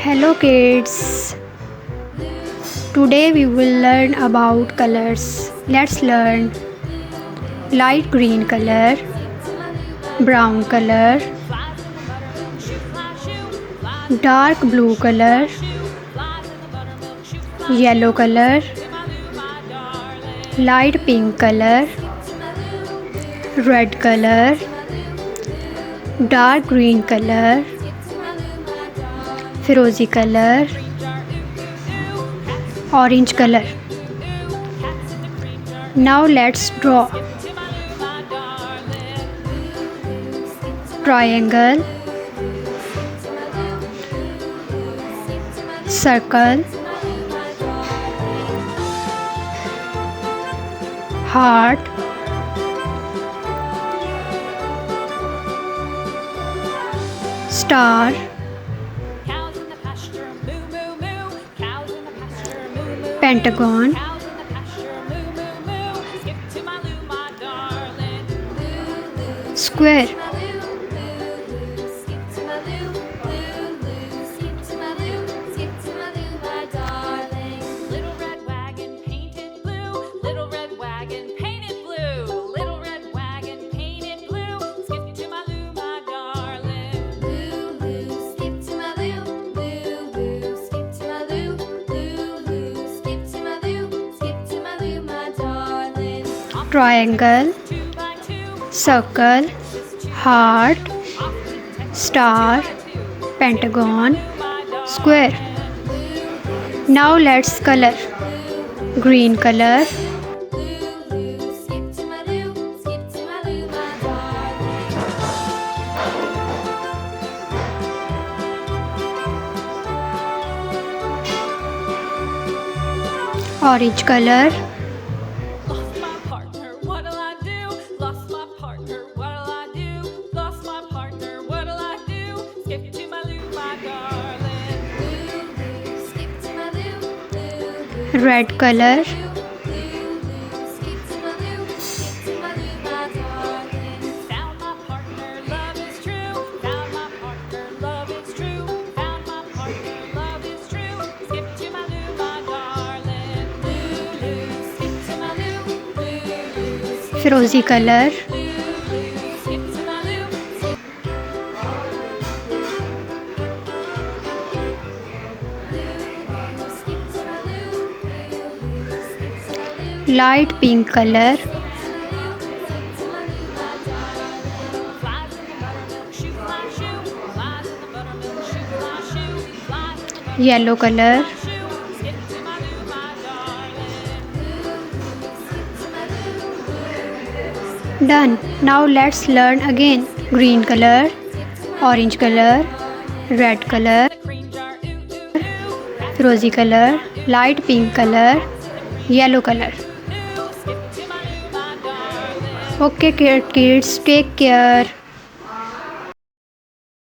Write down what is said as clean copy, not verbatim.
Hello kids. Today we will learn about colors. Let's learn light green color, brown color, dark blue color, yellow color, light pink color, red color, dark green color, firozi color, orange color. Now let's draw. Triangle, circle, heart, star, pentagon, square, triangle, circle, heart, star, pentagon, square. Now let's color. Green color, orange color, red color, firozi color, light pink color, yellow color, done. Now let's learn again. Green color, orange color, red color, firozi color, light pink color, yellow color. Okay kids, take care.